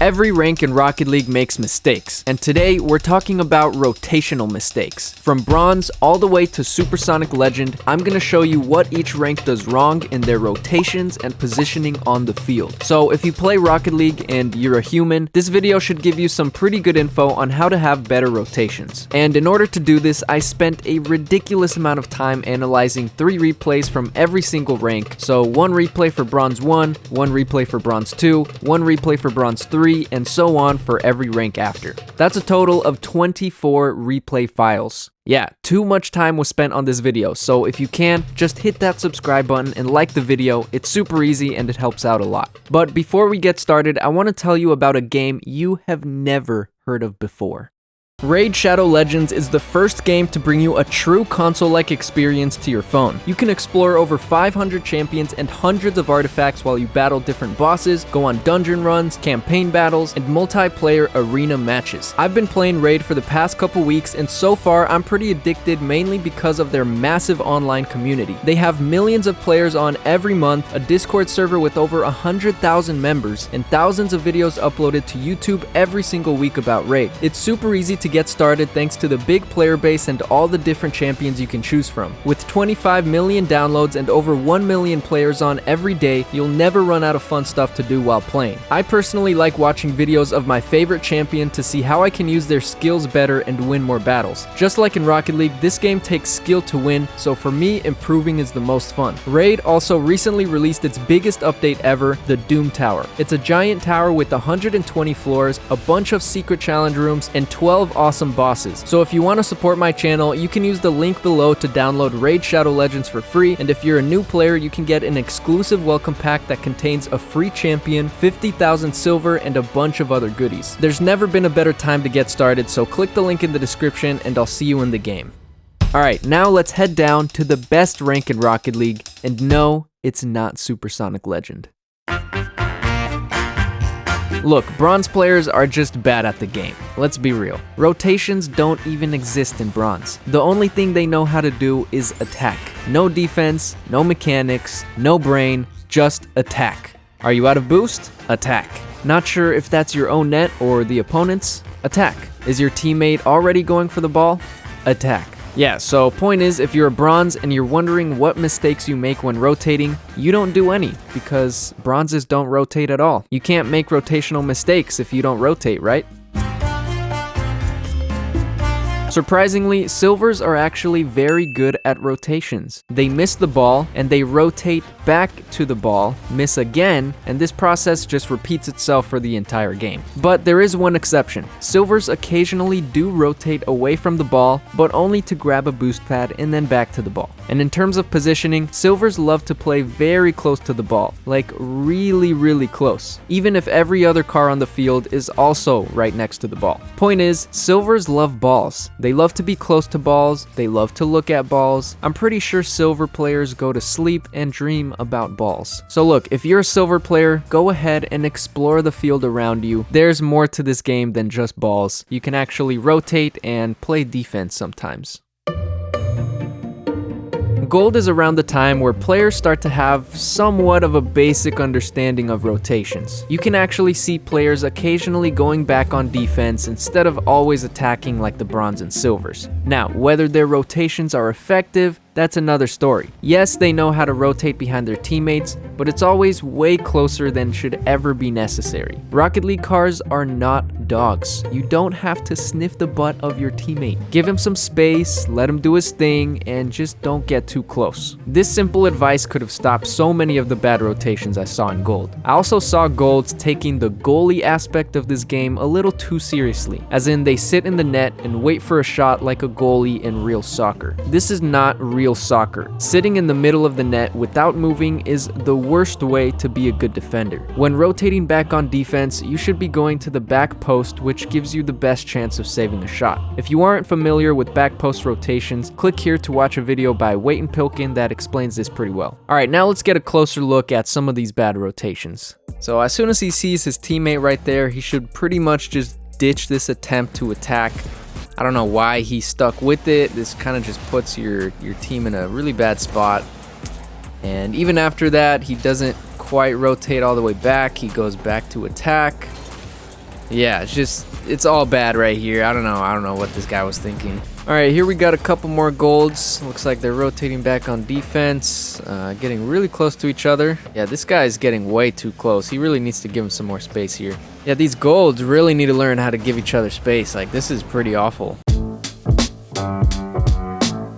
Every rank in Rocket League makes mistakes, and today we're talking about rotational mistakes. From Bronze all the way to Supersonic Legend, I'm gonna show you what each rank does wrong in their rotations and positioning on the field. So if you play Rocket League and you're a human, this video should give you some pretty good info on how to have better rotations. And in order to do this, I spent a ridiculous amount of time analyzing 3 replays from every single rank. So 1 replay for Bronze 1, 1 replay for Bronze 2, 1 replay for Bronze 3, and so on for every rank after. That's a total of 24 replay files. Yeah, too much time was spent on this video, so if you can, just hit that subscribe button and like the video. It's super easy and it helps out a lot. But before we get started, I want to tell you about a game you have never heard of before. Raid Shadow Legends is the first game to bring you a true console-like experience to your phone. You can explore over 500 champions and hundreds of artifacts while you battle different bosses, go on dungeon runs, campaign battles, and multiplayer arena matches. I've been playing Raid for the past couple weeks, and so far I'm pretty addicted, mainly because of their massive online community. They have millions of players on every month, a Discord server with over 100,000 members, and thousands of videos uploaded to YouTube every single week about Raid. It's super easy to get started thanks to the big player base and all the different champions you can choose from. With 25 million downloads and over 1 million players on every day, you'll never run out of fun stuff to do while playing. I personally like watching videos of my favorite champion to see how I can use their skills better and win more battles. Just like in Rocket League, this game takes skill to win, so for me, improving is the most fun. Raid also recently released its biggest update ever, the Doom Tower. It's a giant tower with 120 floors, a bunch of secret challenge rooms, and 12 awesome bosses. So if you want to support my channel, you can use the link below to download Raid Shadow Legends for free, and if you're a new player, you can get an exclusive welcome pack that contains a free champion, 50,000 silver, and a bunch of other goodies. There's never been a better time to get started, so click the link in the description and I'll see you in the game. Alright, now let's head down to the best rank in Rocket League, and no, it's not Supersonic Legend. Look, Bronze players are just bad at the game. Let's be real. Rotations don't even exist in Bronze. The only thing they know how to do is attack. No defense, no mechanics, no brain, just attack. Are you out of boost? Attack. Not sure if that's your own net or the opponent's? Attack. Is your teammate already going for the ball? Attack. Yeah, so point is, if you're a Bronze and you're wondering what mistakes you make when rotating, you don't do any, because Bronzes don't rotate at all. You can't make rotational mistakes if you don't rotate, right? Surprisingly, Silvers are actually very good at rotations. They miss the ball, and they rotate back to the ball, miss again, and this process just repeats itself for the entire game. But there is one exception. Silvers occasionally do rotate away from the ball, but only to grab a boost pad and then back to the ball. And in terms of positioning, Silvers love to play very close to the ball, like really close, even if every other car on the field is also right next to the ball. Point is, Silvers love balls. They love to be close to balls, they love to look at balls. I'm pretty sure Silver players go to sleep and dream about balls. So look, if you're a Silver player, go ahead and explore the field around you. There's more to this game than just balls. You can actually rotate and play defense sometimes. Gold is around the time where players start to have somewhat of a basic understanding of rotations. You can actually see players occasionally going back on defense instead of always attacking like the Bronze and Silvers. Now, whether their rotations are effective, that's another story. Yes, they know how to rotate behind their teammates, but it's always way closer than should ever be necessary. Rocket League cars are not dogs. You don't have to sniff the butt of your teammate. Give him some space, let him do his thing, and just don't get too close. This simple advice could have stopped so many of the bad rotations I saw in Gold. I also saw Golds taking the goalie aspect of this game a little too seriously, as in they sit in the net and wait for a shot like a goalie in real soccer. This is not real soccer. Sitting in the middle of the net without moving is the worst way to be a good defender. When rotating back on defense, you should be going to the back post, which gives you the best chance of saving a shot. If you aren't familiar with back post rotations, click here to watch a video by Wait and Pilkin that explains this pretty well. Alright, now let's get a closer look at some of these bad rotations. So as soon as he sees his teammate right there, he should pretty much just ditch this attempt to attack. I don't know why he stuck with it. This kind of just puts your team in a really bad spot. And even after that, he doesn't quite rotate all the way back. He goes back to attack. Yeah, it's all bad right here. I don't know what this guy was thinking. All right, here we got a couple more golds. Looks like they're rotating back on defense, getting really close to each other. Yeah, this guy is getting way too close. He really needs to give him some more space here. Yeah, these golds really need to learn how to give each other space. Like, this is pretty awful.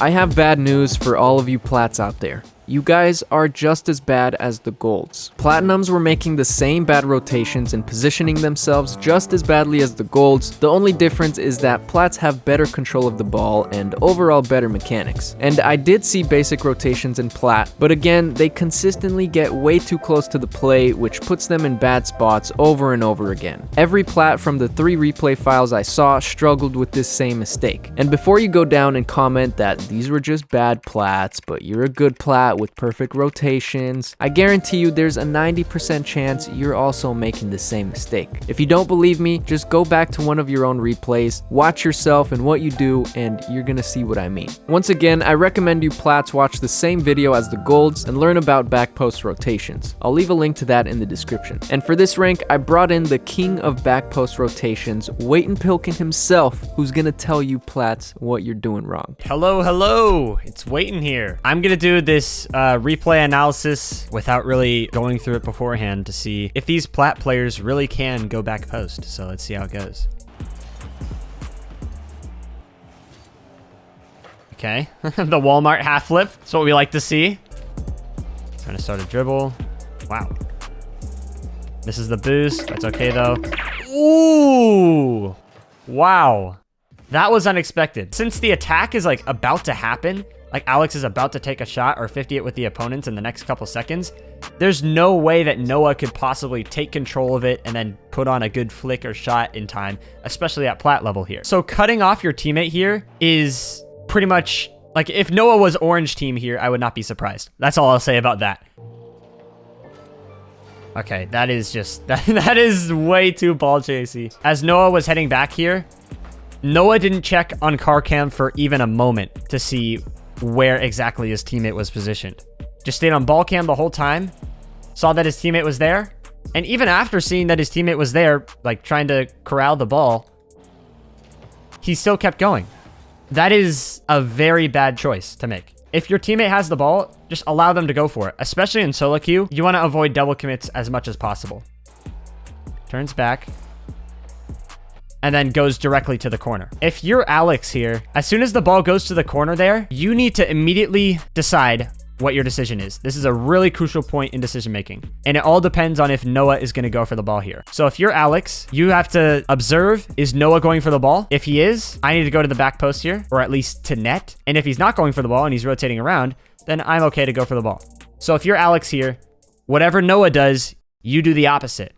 I have bad news for all of you plats out there. You guys are just as bad as the golds. Platinums were making the same bad rotations and positioning themselves just as badly as the golds. The only difference is that plats have better control of the ball and overall better mechanics. And I did see basic rotations in plat, but again, they consistently get way too close to the play, which puts them in bad spots over and over again. Every plat from the 3 replay files I saw struggled with this same mistake. And before you go down and comment that these were just bad plats, but you're a good plat with perfect rotations, I guarantee you there's a 90% chance you're also making the same mistake. If you don't believe me, just go back to one of your own replays, watch yourself and what you do, and you're gonna see what I mean. Once again, I recommend you plats watch the same video as the golds and learn about back post rotations. I'll leave a link to that in the description. And for this rank, I brought in the king of back post rotations, Waitin' Pilkin himself, who's gonna tell you plats what you're doing wrong. Hello, it's Waitin' here. I'm gonna do this replay analysis without really going through it beforehand to see if these plat players really can go back post. So let's see how it goes. Okay, the Walmart half flip. That's what we like to see. Trying to start a dribble. Wow. This is the boost. That's okay though. Ooh, wow. That was unexpected. Since the attack is like about to happen, like Alex is about to take a shot or 50 it with the opponents in the next couple seconds, there's no way that Noah could possibly take control of it and then put on a good flick or shot in time, especially at plat level here. So cutting off your teammate here is pretty much like, if Noah was orange team here, I would not be surprised. That's all I'll say about that. Okay, that is just, that is way too ball chasey. As Noah was heading back here, Noah didn't check on car cam for even a moment to see where exactly his teammate was positioned. Just stayed on ball cam the whole time, saw that his teammate was there, and even after seeing that his teammate was there, like trying to corral the ball, he still kept going. That is a very bad choice to make. If your teammate has the ball, just allow them to go for it. Especially in solo queue, you want to avoid double commits as much as possible. Turns back, and then goes directly to the corner. If you're Alex here, as soon as the ball goes to the corner there, you need to immediately decide what your decision is. This is a really crucial point in decision making. And it all depends on if Noah is going to go for the ball here. So if you're Alex, you have to observe, is Noah going for the ball? If he is, I need to go to the back post here, or at least to net. And if he's not going for the ball and he's rotating around, then I'm okay to go for the ball. So if you're Alex here, whatever Noah does, you do the opposite.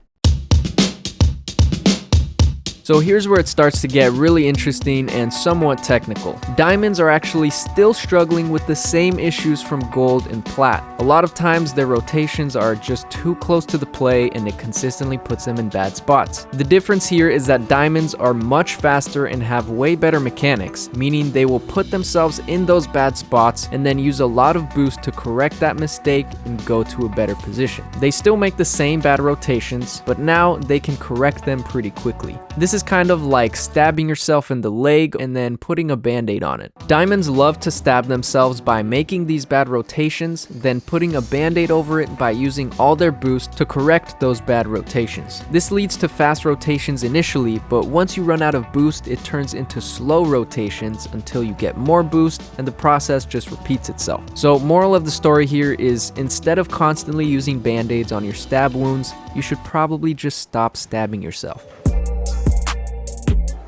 So here's where it starts to get really interesting and somewhat technical. Diamonds are actually still struggling with the same issues from gold and plat. A lot of times their rotations are just too close to the play and it consistently puts them in bad spots. The difference here is that diamonds are much faster and have way better mechanics, meaning they will put themselves in those bad spots and then use a lot of boost to correct that mistake and go to a better position. They still make the same bad rotations, but now they can correct them pretty quickly. This is kind of like stabbing yourself in the leg and then putting a band-aid on it. Diamonds love to stab themselves by making these bad rotations, then putting a band-aid over it by using all their boost to correct those bad rotations. This leads to fast rotations initially, but once you run out of boost, it turns into slow rotations until you get more boost and the process just repeats itself. So moral of the story here is, instead of constantly using band-aids on your stab wounds, you should probably just stop stabbing yourself.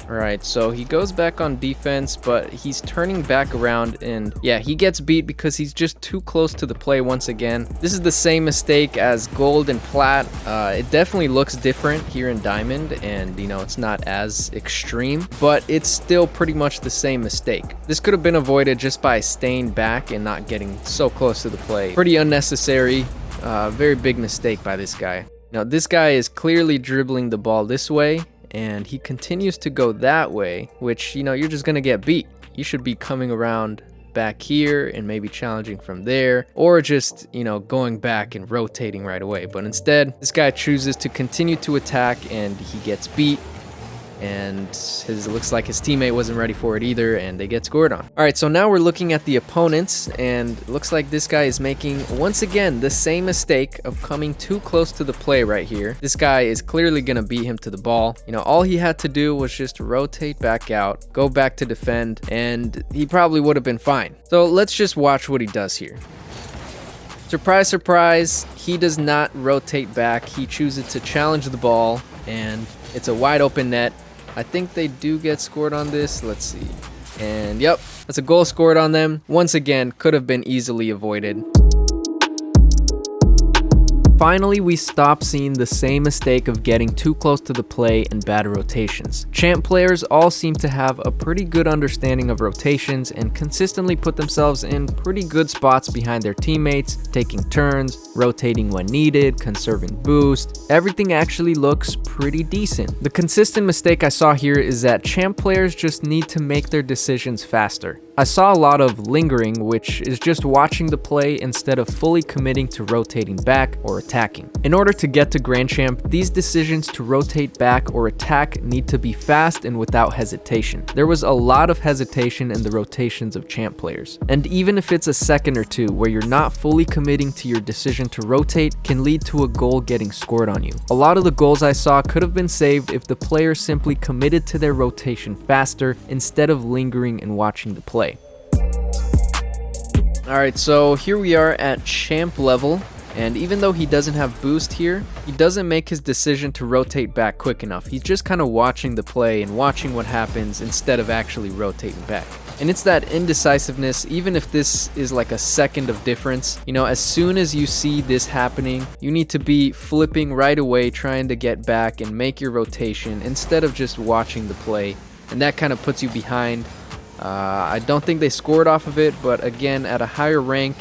Alright, so he goes back on defense, but he's turning back around and yeah, he gets beat because he's just too close to the play once again. This is the same mistake as gold and plat. It definitely looks different here in diamond and you know, it's not as extreme, but it's still pretty much the same mistake. This could have been avoided just by staying back and not getting so close to the play. Pretty unnecessary, very big mistake by this guy. Now this guy is clearly dribbling the ball this way, and he continues to go that way, which, you know, you're just gonna get beat. You should be coming around back here and maybe challenging from there, or just, you know, going back and rotating right away. But instead, this guy chooses to continue to attack and he gets beat. And it looks like his teammate wasn't ready for it either, and they get scored on. All right, so now we're looking at the opponents, and it looks like this guy is making, once again, the same mistake of coming too close to the play right here. This guy is clearly going to beat him to the ball. You know, all he had to do was just rotate back out, go back to defend, and he probably would have been fine. So let's just watch what he does here. Surprise, surprise, he does not rotate back. He chooses to challenge the ball, and it's a wide open net. I think they do get scored on this. Let's see. And yep, that's a goal scored on them. Once again, could have been easily avoided. Finally, we stop seeing the same mistake of getting too close to the play and bad rotations. Champ players all seem to have a pretty good understanding of rotations and consistently put themselves in pretty good spots behind their teammates, taking turns, rotating when needed, conserving boost. Everything actually looks pretty decent. The consistent mistake I saw here is that champ players just need to make their decisions faster. I saw a lot of lingering, which is just watching the play instead of fully committing to rotating back or attacking. In order to get to Grand Champ, these decisions to rotate back or attack need to be fast and without hesitation. There was a lot of hesitation in the rotations of champ players. And even if it's a second or two where you're not fully committing to your decision to rotate, can lead to a goal getting scored on you. A lot of the goals I saw could have been saved if the player simply committed to their rotation faster instead of lingering and watching the play. Alright, so here we are at champ level, and even though he doesn't have boost here, he doesn't make his decision to rotate back quick enough. He's just kind of watching the play and watching what happens instead of actually rotating back. And it's that indecisiveness, even if this is like a second of difference, you know, as soon as you see this happening, you need to be flipping right away, trying to get back and make your rotation instead of just watching the play. And that kind of puts you behind. I don't think they scored off of it, but again, at a higher rank,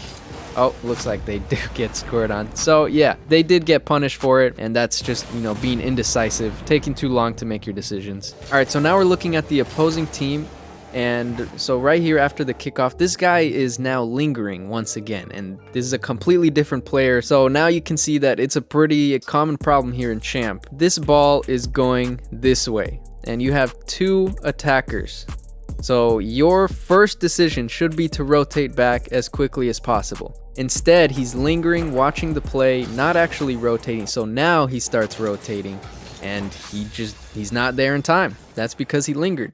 oh, looks like they do get scored on. So yeah, they did get punished for it, and that's just, you know, being indecisive, taking too long to make your decisions. All right, so now we're looking at the opposing team, and so right here after the kickoff, this guy is now lingering once again, and this is a completely different player. So now you can see that it's a pretty common problem here in Champ. This ball is going this way, and you have two attackers. So your first decision should be to rotate back as quickly as possible. Instead, he's lingering, watching the play, not actually rotating. So now he starts rotating, and he's not there in time. That's because he lingered.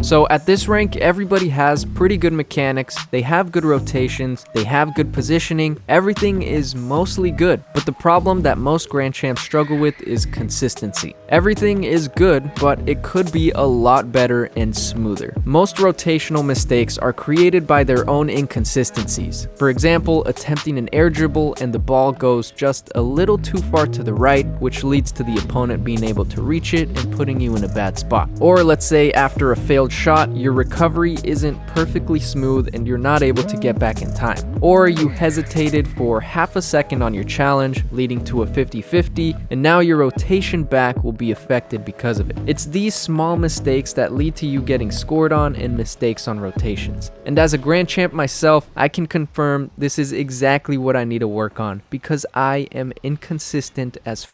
So at this rank, everybody has pretty good mechanics, they have good rotations, they have good positioning, everything is mostly good. But the problem that most Grand Champs struggle with is consistency. Everything is good, but it could be a lot better and smoother. Most rotational mistakes are created by their own inconsistencies. For example, attempting an air dribble and the ball goes just a little too far to the right, which leads to the opponent being able to reach it and putting you in a bad spot. Or let's say after a failed shot, your recovery isn't perfectly smooth and you're not able to get back in time. Or you hesitated for half a second on your challenge, leading to a 50-50, and now your rotation back will be affected because of it. It's these small mistakes that lead to you getting scored on and mistakes on rotations. And as a Grand Champ myself, I can confirm this is exactly what I need to work on because I am inconsistent as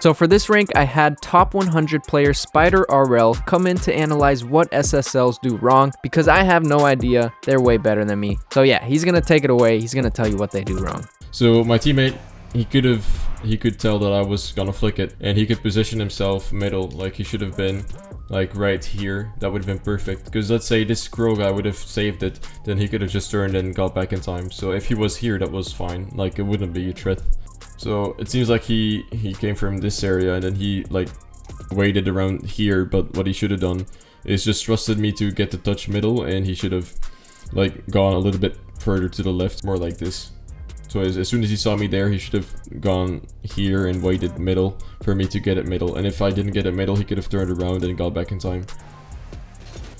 So for this rank, I had top 100 player Spider RL come in to analyze what SSLs do wrong because I have no idea. They're way better than me. So yeah, he's gonna take it away. He's gonna tell you what they do wrong. So my teammate, he could tell that I was gonna flick it, and he could position himself middle, like he should have been like right here. That would have been perfect, because let's say this scroll guy would have saved it, then he could have just turned and got back in time. So if he was here, that was fine, like it wouldn't be a threat. So it seems like he came from this area and then he like waited around here, but what he should have done is just trusted me to get the touch middle, and he should have like gone a little bit further to the left, more like this. So as soon as he saw me there, he should have gone here and waited middle for me to get it middle, and if I didn't get it middle, he could have turned around and got back in time.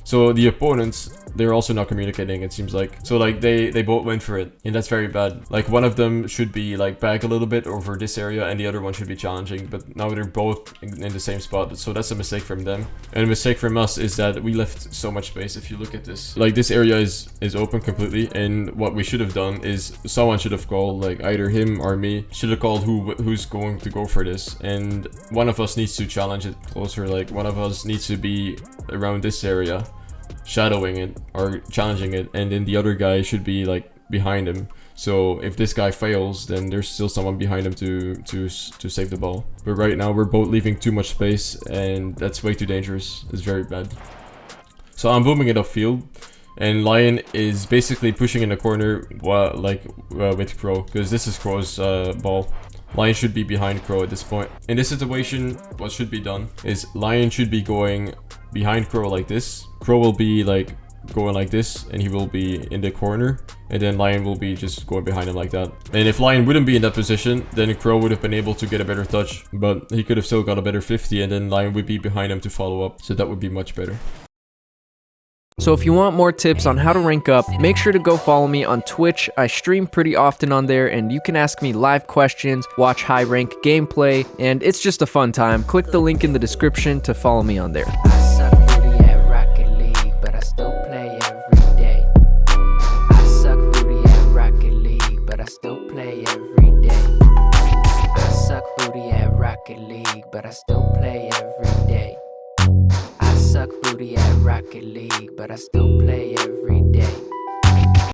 So the opponents, they're also not communicating, it seems like. So like they both went for it, and that's very bad. Like one of them should be like back a little bit over this area, and the other one should be challenging, but now they're both in the same spot. So that's a mistake from them. And a mistake from us is that we left so much space. If you look at this, like this area is open completely, and what we should have done is someone should have called, like either him or me should have called who's going to go for this, and one of us needs to challenge it closer. Like one of us needs to be around this area shadowing it or challenging it, and then the other guy should be like behind him. So if this guy fails, then there's still someone behind him to save the ball. But right now we're both leaving too much space, and that's way too dangerous. It's very bad. So I'm booming it upfield, and Lion is basically pushing in the corner with Crow, because this is Crow's ball. Lion should be behind Crow at this point. In this situation, what should be done is Lion should be going behind Crow like this. Crow will be like going like this, and he will be in the corner, and then Lion will be just going behind him like that. And if Lion wouldn't be in that position, then Crow would have been able to get a better touch, but he could have still got a better 50, and then Lion would be behind him to follow up. So that would be much better. So if you want more tips on how to rank up, make sure to go follow me on Twitch. I stream pretty often on there, and you can ask me live questions, watch high rank gameplay, and it's just a fun time. Click the link in the description to follow me on there. I suck booty at Rocket League, but I still play every day. I suck booty at Rocket League, but I still play every day. I suck booty at Rocket League, but I still play every day. I suck booty at Rocket League, but I still play every day.